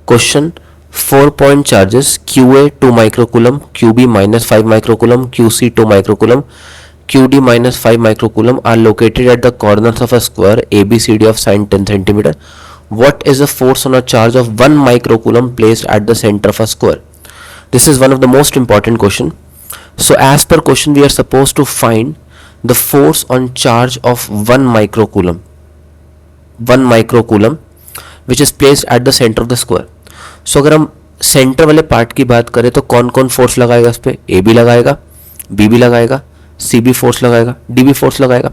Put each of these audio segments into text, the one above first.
Question 4 point charges QA 2 microcoulomb, QB minus 5 microcoulomb, QC 2 microcoulomb, QD minus 5 microcoulomb are located at the corners of a square ABCD of sine 10 centimeter. What is the force on a charge of 1 microcoulomb placed at the center of a square? This is one of the most important question. So as per question, we are supposed to find the force on charge of 1 microcoulomb which is placed at the center of the square. So अगर हम centre वाले part की बात करें तो कौन कौन force लगाएगा इस पे? ए बी लगाएगा, बी भी लगाएगा, सी बी फोर्स लगाएगा, डी बी फोर्स लगाएगा.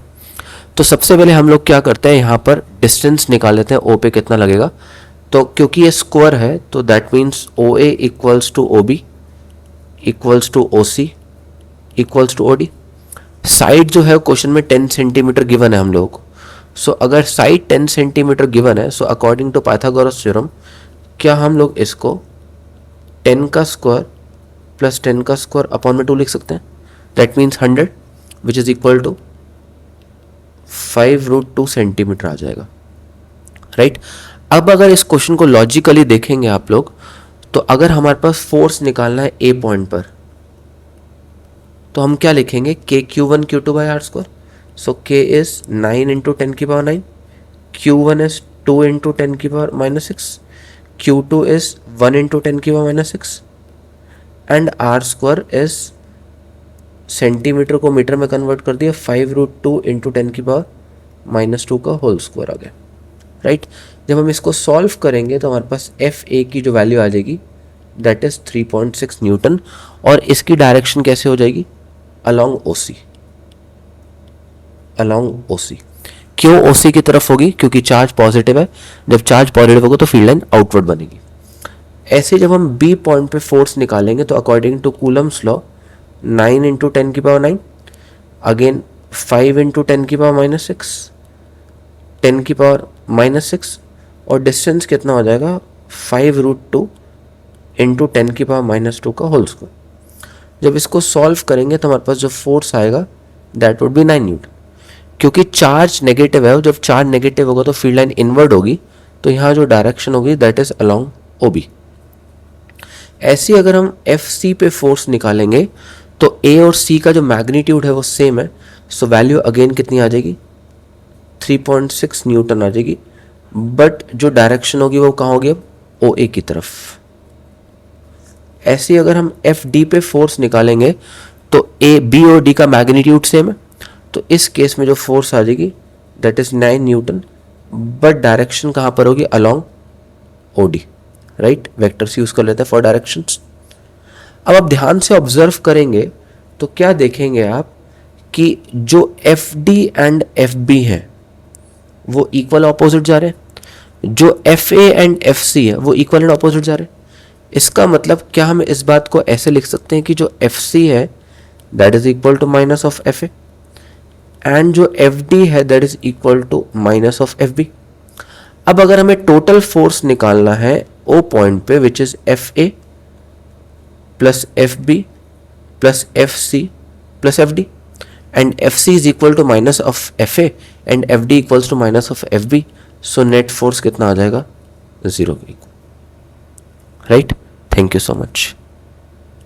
तो सबसे पहले हम लोग क्या करते हैं, यहाँ पर डिस्टेंस निकाल लेते हैं ओ पे कितना लगेगा. तो क्योंकि ये स्क्वायर है तो that means O A equals to O B equals to O C equals to O D. Side जो है क्वेश्चन में 10 सेंटीमीटर गिवन है हम लोगों को. सो अगर साइड 10 सेंटीमीटर गिवन है, so according to Pythagoras theorem क्या हम लोग इसको 10 का स्क्वायर प्लस 10 का स्क्वायर अपॉन में 2 लिख सकते हैं. That means 100 which is equal to 5√2 centimetre आ जाएगा. राइट. अब अगर इस क्वेश्चन को लॉजिकली देखेंगे आप लोग, तो अगर हमारे पास फोर्स निकालना है ए पॉइंट पर, तो हम क्या लिखेंगे, KQ1 Q2 by R square. So K is 9 into 10 की पावर 9, Q1 इज 2 इंटू 10 की पावर -6, Q2 is 1 into 10 की power -6 and R square is centimetre को मीटर में कन्वर्ट कर दिया 5√2 इंटू 10 की पावर -2 का होल स्क्वायर आ गया. राइट. जब हम इसको सॉल्व करेंगे तो हमारे पास एफ ए की जो वैल्यू आ जाएगी दैट इज 3.6 न्यूटन. और इसकी डायरेक्शन कैसे हो जाएगी, अलोंग ओसी. अलोंग ओसी. क्यों ओसी की तरफ होगी, क्योंकि चार्ज पॉजिटिव है. जब चार्ज पॉजिटिव होगा तो फील्ड लाइन आउटवर्ड बनेगी. ऐसे जब हम बी पॉइंट पे फोर्स निकालेंगे तो according to Coulomb's law 9 into 10 की पावर 9, अगेन 5 इंटू 10 की पावर -6, 10 की पावर -6 और डिस्टेंस कितना हो जाएगा 5√2 इंटू 10 की पावर -2 का होल स्क्वायर. जब इसको सॉल्व करेंगे तो हमारे पास जो फोर्स आएगा दैट वुड बी 9 न्यूटन. क्योंकि चार्ज नेगेटिव है, जब चार्ज नेगेटिव होगा तो फील्ड लाइन इनवर्ड होगी, तो यहाँ जो डायरेक्शन होगी दैट इज अलोंग ओबी. ऐसी अगर हम एफ सी पे फोर्स निकालेंगे तो ए और सी का जो मैग्नीट्यूड है वो सेम है. सो वैल्यू अगेन कितनी आ जाएगी, 3.6 न्यूटन आ जाएगी. बट जो डायरेक्शन होगी वो कहाँ होगी, अब ओ ए की तरफ. ऐसी अगर हम एफ डी पे फोर्स निकालेंगे तो ए बी और डी का मैग्नीट्यूड सेम है, तो इस केस में जो फोर्स आ जाएगी that is 9 newton. But direction कहाँ पर होगी, along O D. Right. Vectors use कर लेते हैं फॉर डायरेक्शंस. अब आप ध्यान से ऑब्जर्व करेंगे तो क्या देखेंगे आप कि जो F D and F B है वो इक्वल ऑपोजिट जा रहे हैं, जो F A and F C है वो इक्वल एंड ऑपोजिट जा रहे हैं. इसका मतलब क्या हम इस बात को ऐसे लिख सकते हैं कि जो एफ सी है that is equal to minus of F A and जो एफ डी है that is equal to minus of F B. अब अगर हमें टोटल फोर्स निकालना है ओ पॉइंट पे which is F A plus F B plus F C plus F D and F C is equal to minus of F A and F D equals to minus of F B. So net force कितना आ जाएगा, 0 के equal. Right. Thank you so much.